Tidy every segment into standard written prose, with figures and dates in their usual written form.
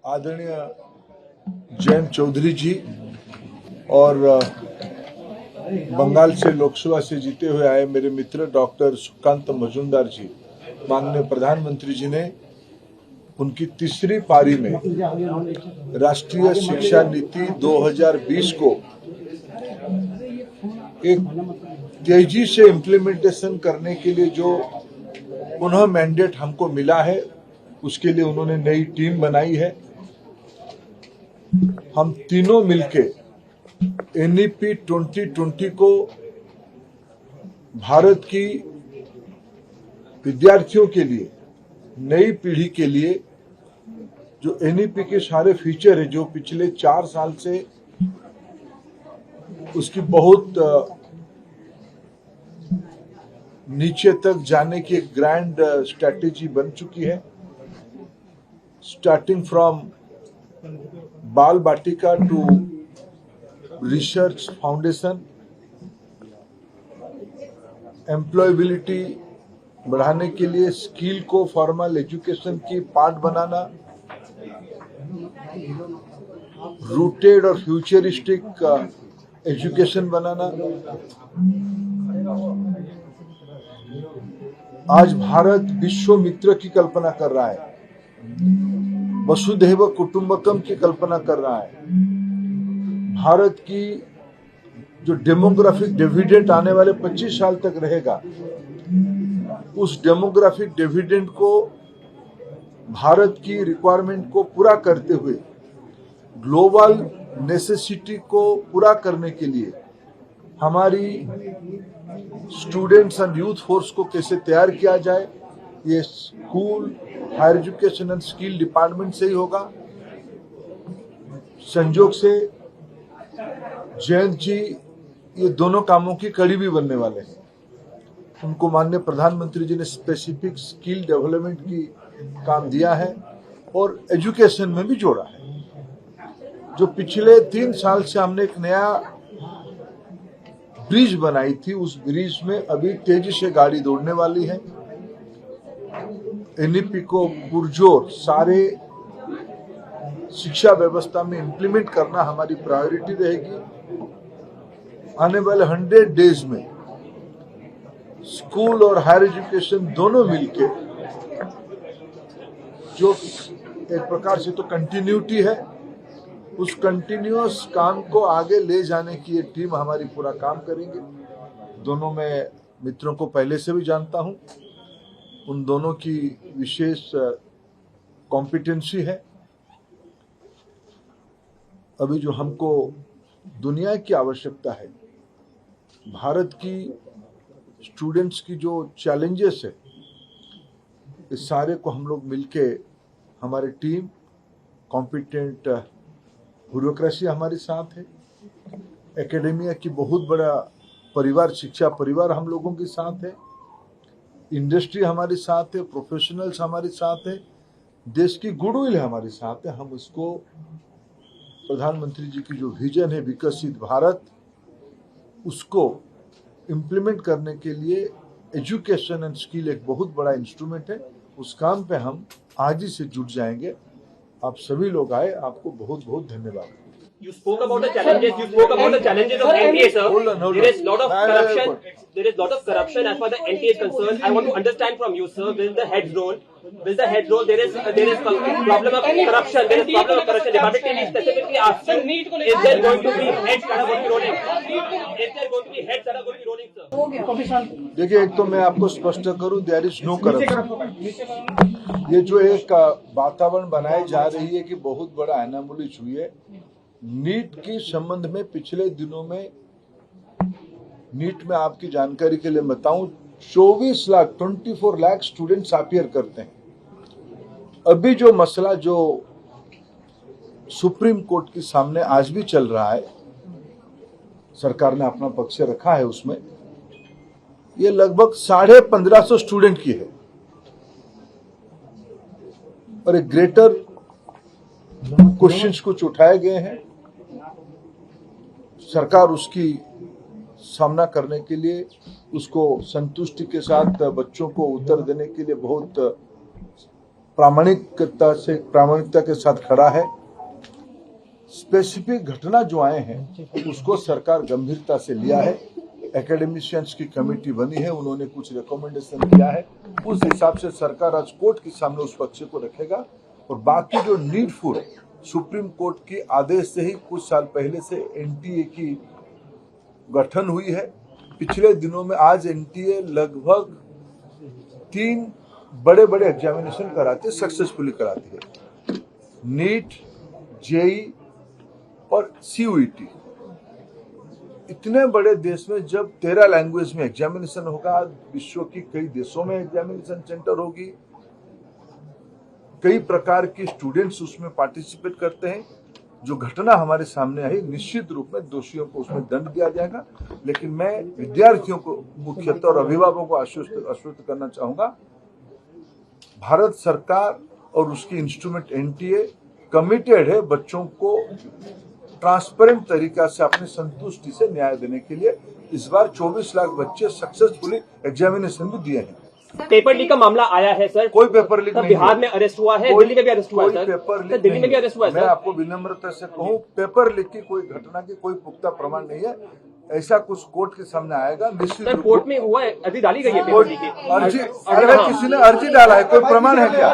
आदरणीय जयंत चौधरी जी और बंगाल से लोकसभा से जीते हुए आए मेरे मित्र डॉक्टर सुकांत मजूमदार जी, माननीय प्रधानमंत्री जी ने उनकी तीसरी पारी में राष्ट्रीय शिक्षा नीति 2020 को एक तेजी से इम्प्लीमेंटेशन करने के लिए जो पुनः मैंडेट हमको मिला है, उसके लिए उन्होंने नई टीम बनाई है। हम तीनों मिलके NEP 2020 को भारत की विद्यार्थियों के लिए, नई पीढ़ी के लिए जो NEP के सारे फीचर है, जो पिछले 4 साल से उसकी बहुत नीचे तक जाने की एक ग्रैंड स्ट्रैटेजी बन चुकी है, स्टार्टिंग फ्रॉम बाल बाटिका टू रिसर्च फाउंडेशन, एम्प्लॉयबिलिटी बढ़ाने के लिए स्किल को फॉर्मल एजुकेशन की पार्ट बनाना, रूटेड और फ्यूचरिस्टिक एजुकेशन बनाना। आज भारत विश्व मित्र की कल्पना कर रहा है, वसुधैव कुटुंबकम की कल्पना कर रहा है। भारत की जो डेमोग्राफिक डिविडेंड आने वाले 25 साल तक रहेगा, उस डेमोग्राफिक डिविडेंड को भारत की रिक्वायरमेंट को पूरा करते हुए ग्लोबल नेसेसिटी को पूरा करने के लिए हमारी स्टूडेंट्स एंड यूथ फोर्स को कैसे तैयार किया जाए, ये school, higher education and skill department से ही होगा। संजोग से जयंत जी ये दोनों कामों की कड़ी भी बनने वाले हैं। उनको माननीय प्रधानमंत्री जी ने स्पेसिफिक स्किल डेवलपमेंट की काम दिया है और एजुकेशन में भी जोड़ा है। जो पिछले 3 साल से हमने एक नया ब्रिज बनाई थी, उस ब्रिज में अभी तेजी से गाड़ी दौड़ने वाली है। NEP को पुरजोर सारे शिक्षा व्यवस्था में इंप्लीमेंट करना हमारी प्रायोरिटी रहेगी। आने वाले 100 डेज में स्कूल और हायर एजुकेशन दोनों मिलके, जो एक प्रकार से तो कंटिन्यूटी है, उस कंटिन्यूअस काम को आगे ले जाने की ये टीम हमारी पूरा काम करेंगे। दोनों मैं मित्रों को पहले से भी जानता हूं, उन दोनों की विशेष कॉम्पिटेंसी है। अभी जो हमको दुनिया की आवश्यकता है, भारत की स्टूडेंट्स की जो चैलेंजेस है, इस सारे को हम लोग मिलके, हमारी टीम, कॉम्पिटेंट ब्यूरोक्रेसी हमारे साथ है, एकेडेमिया की बहुत बड़ा परिवार, शिक्षा परिवार हम लोगों के साथ है, इंडस्ट्री हमारे साथ है, प्रोफेशनल्स हमारे साथ है, देश की गुडविल हमारे साथ है। हम इसको प्रधानमंत्री जी की जो विजन है विकसित भारत, उसको इम्प्लीमेंट करने के लिए एजुकेशन एंड स्किल एक बहुत बड़ा इंस्ट्रूमेंट है। उस काम पे हम आज ही से जुट जाएंगे। आप सभी लोग आए, आपको बहुत बहुत धन्यवाद। You spoke about the challenges. You spoke about the challenges of NTA, sir. Hold on. There is lot of corruption. There is lot of corruption as far as the NTA is concerned. I want to understand from you, sir. With the head's role, there is problem of corruption. There is problem of corruption. Department TV specifically asked you, is there going to be heads that are going to be rolling? Is there going to be heads that are going to be rolling, sir? देखिए, एक तो मैं आपको स्पष्ट करूं, there is no corruption. ये जो एक वातावरण बनाई जा रही है कि बहुत बड़ा एनामोली हुई है नीट के संबंध में। पिछले दिनों में नीट में आपकी जानकारी के लिए बताऊं, 24 लाख स्टूडेंट्स अपीयर करते हैं। अभी जो मसला जो सुप्रीम कोर्ट के सामने आज भी चल रहा है, सरकार ने अपना पक्ष रखा है उसमें, ये लगभग 1550 स्टूडेंट की है और एक ग्रेटर क्वेश्चंस कुछ उठाए गए हैं। सरकार उसकी सामना करने के लिए, उसको संतुष्टि के साथ बच्चों को उत्तर देने के लिए बहुत प्रामाणिकता के साथ खड़ा है। स्पेसिफिक घटना जो आए हैं उसको सरकार गंभीरता से लिया है। एकेडमिशियंस की कमेटी बनी है, उन्होंने कुछ रिकमेंडेशन किया है, उस हिसाब से सरकार आज कोर्ट के सामने उस पक्ष को रखेगा। और बाकी जो नीडफुल सुप्रीम कोर्ट के आदेश से ही कुछ साल पहले से एनटीए की गठन हुई है। पिछले दिनों में आज एनटीए लगभग 3 बड़े बड़े एग्जामिनेशन कराते सक्सेसफुली कराती है, नीट, जेई और सीयूईटी। इतने बड़े देश में जब 13 लैंग्वेज में एग्जामिनेशन होगा, विश्व की कई देशों में एग्जामिनेशन सेंटर होगी, कई प्रकार के स्टूडेंट्स उसमें पार्टिसिपेट करते हैं। जो घटना हमारे सामने आई, निश्चित रूप में दोषियों को उसमें दंड दिया जाएगा। लेकिन मैं विद्यार्थियों को मुख्यतः और अभिभावकों को आश्वस्त करना चाहूंगा, भारत सरकार और उसकी इंस्ट्रूमेंट एनटीए कमिटेड है बच्चों को ट्रांसपेरेंट तरीका से अपनी संतुष्टि से न्याय देने के लिए। इस बार 24 लाख बच्चे सक्सेसफुली एग्जामिनेशन भी दिए हैं। पेपर लीक का मामला आया है सर, कोई पेपर लीक नहीं, बिहार में अरेस्ट हुआ है, दिल्ली में भी अरेस्ट हुआ है सर, पेपर लीक दिल्ली में भी अरेस्ट हुआ है। मैं आपको विनम्रता से कहूं, पेपर लीक की कोई घटना की कोई पुख्ता प्रमाण नहीं है। ऐसा कुछ कोर्ट के सामने आएगा निश्चित। सर कोर्ट में हुआ है, अर्जी डाली गई है पेपर लीक की। अर्जी, अगर किसी ने अर्जी डाला है, कोई प्रमाण है क्या?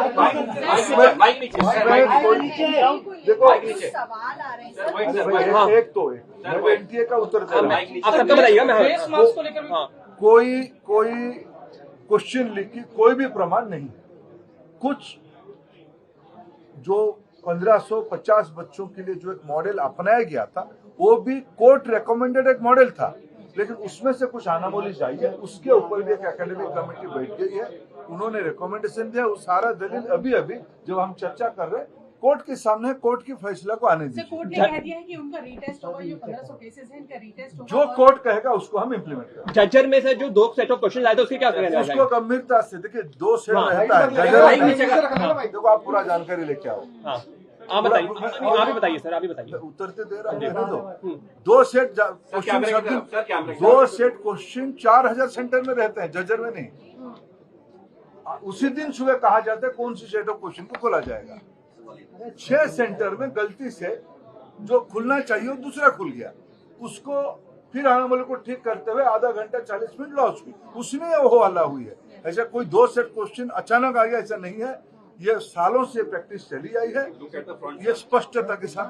देखो एक तो एनटीए का उत्तर दे रहा हूं, आप सबका बताइएगा। मैं कोई क्वेश्चन लीक की कोई भी प्रमाण नहीं है। कुछ जो 1550 बच्चों के लिए जो एक मॉडल अपनाया गया था, वो भी कोर्ट रिकमेंडेड एक मॉडल था, लेकिन उसमें से कुछ अनामोलीज आई है। उसके ऊपर भी एक एकेडमिक कमेटी बैठ गई है, उन्होंने रिकमेंडेशन दिया। वो सारा दलील अभी जब हम चर्चा कर रहे हैं कोर्ट के सामने, कोर्ट की फैसला को आने दीजिए। कोर्ट ने कह दिया है कि उनका रीटेस्ट होगा, जो 1500 केसेस हैं इनका रीटेस्ट होगा। जो कोर्ट कहेगा उसको हम इम्प्लीमेंट करेंगे। जजर में से जो 2 सेट ऑफ क्वेश्चन आए थे उसके क्या करेंगे? उसको गंभीरता से देखिए, 2 सेट रहता है। देखो आप पूरा जानकारी लेके आओ। आप बताइए, आप ही बताइए सर, आप ही बताइए। उत्तर दे रहा हूँ। 2 set question, 2 set question 4000 centre में रहते हैं, जजर में नहीं। उसी दिन सुबह कहा जाता है कौन सी सेट ऑफ क्वेश्चन को खोला जाएगा। 6 सेंटर में गलती से जो खुलना चाहिए दूसरा खुल गया, उसको फिर अनामोली को ठीक करते हुए आधा घंटा 40 मिनट लॉस हुई, उसमें वो हल्ला हुई है। ऐसा कोई 2 सेट क्वेश्चन अचानक आ गया, ऐसा नहीं है। ये सालों से प्रैक्टिस चली आई है, ये स्पष्टता के साथ।